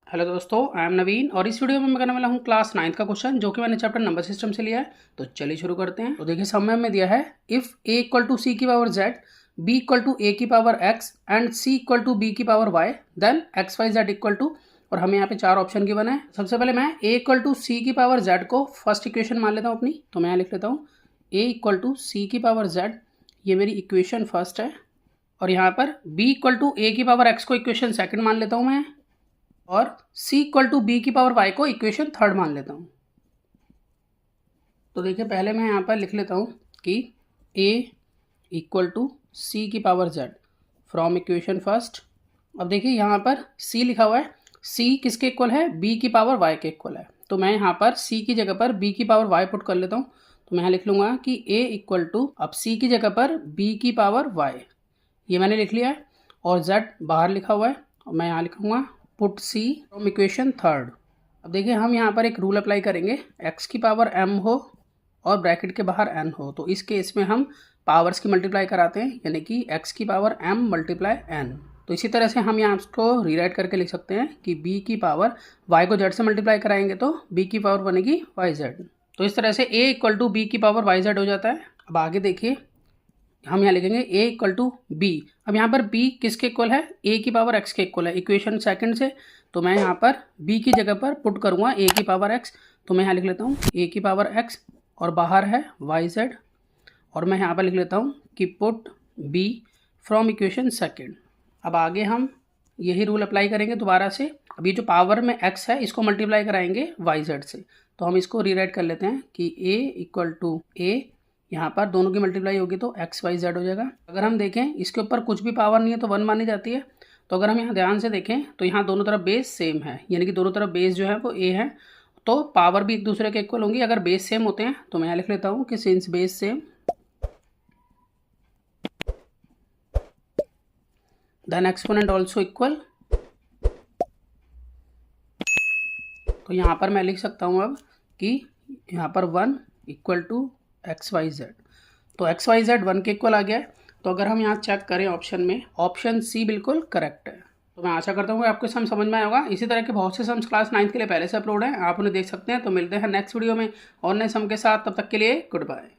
Hello दोस्तों, I am नवीन और इस वीडियो में मैं करने वाला हूँ क्लास 9th का क्वेश्चन जो कि मैंने चैप्टर नंबर सिस्टम से लिया है। तो चलिए शुरू करते हैं। तो देखिए समय में दिया है if a equal to c की power z, b equal to a की power x and c equal to b की power y, then x y z equal to, और हमें यहाँ पे चार ऑप्शन गिवन है। सबसे पहले मैं a इक्वल टू सी की पावर z को फर्स्ट इक्वेशन मान लेता हूँ अपनी। तो मैं यहाँ लिख लेता हूँ a इक्वल टू सी की पावर z, ये मेरी इक्वेशन फर्स्ट है। और यहाँ पर b इक्वल टू a की पावर x को इक्वेशन सेकंड मान लेता हूँ मैं, और c इक्वल टू बी की पावर y को इक्वेशन थर्ड मान लेता हूँ। तो देखिए पहले मैं यहाँ पर लिख लेता हूँ कि a इक्वल टू सी की power z from equation first. अब देखिए यहाँ पर c लिखा हुआ है, c किसके इक्वल है, b की पावर y के इक्वल है। तो मैं यहाँ पर c की जगह पर b की पावर y पुट कर लेता हूँ। तो मैं यहाँ लिख लूँगा कि a इक्वल टू, अब c की जगह पर b की पावर y, ये मैंने लिख लिया है, और z बाहर लिखा हुआ है। और मैं यहाँ लिखूँगा put c from equation third. अब देखिए हम यहाँ पर एक रूल अप्लाई करेंगे, x की पावर m हो और ब्रैकेट के बाहर n हो, तो इस केस में हम पावर्स की मल्टीप्लाई कराते हैं, यानी कि x की पावर m मल्टीप्लाई n। तो इसी तरह से हम यहाँ इसको रीराइट करके लिख सकते हैं कि b की पावर y को z से मल्टीप्लाई कराएंगे तो b की पावर बनेगी yz। तो इस तरह से a इक्वल टू b की पावर yz हो जाता है। अब आगे देखिए हम यहाँ लिखेंगे a इक्वल टू बी। अब यहाँ पर b किसके इक्वल है, a की पावर x के इक्वल है इक्वेशन सेकंड से। तो मैं यहाँ पर b की जगह पर पुट करूँगा a की पावर x। तो मैं यहाँ लिख लेता हूँ a की पावर x और बाहर है yz, और मैं यहाँ पर लिख लेता हूँ कि put b from equation second. अब आगे हम यही रूल अप्लाई करेंगे दोबारा से। अब ये जो पावर में x है इसको मल्टीप्लाई कराएंगे yz से। तो हम इसको रीराइट कर लेते हैं कि a इक्वल टू a, यहाँ पर दोनों की मल्टीप्लाई होगी तो एक्स वाई जेड हो जाएगा। अगर हम देखें इसके ऊपर कुछ भी पावर नहीं है तो 1 मानी जाती है। तो अगर हम यहाँ ध्यान से देखें तो यहाँ दोनों तरफ बेस सेम है, यानी कि दोनों तरफ बेस जो है वो a है, तो पावर भी एक दूसरे के इक्वल होंगी अगर बेस सेम होते हैं। तो मैं यहाँ लिख लेता हूँ कि since base same then exponent also equal. तो यहाँ पर मैं लिख सकता हूँ अब कि यहाँ पर 1 equal to x y z. तो एक्स वाई जेड 1 के इक्वल आ गया है। तो अगर हम यहाँ चेक करें ऑप्शन में, ऑप्शन सी बिल्कुल करेक्ट है। तो मैं आशा करता हूँ कि आपको सम समझ में आया होगा। इसी तरह के बहुत से सम्स क्लास 9th के लिए पहले से अपलोड हैं, आप उन्हें देख सकते हैं। तो मिलते हैं नेक्स्ट वीडियो में और नए सम के साथ, तब तक के लिए गुड बाय।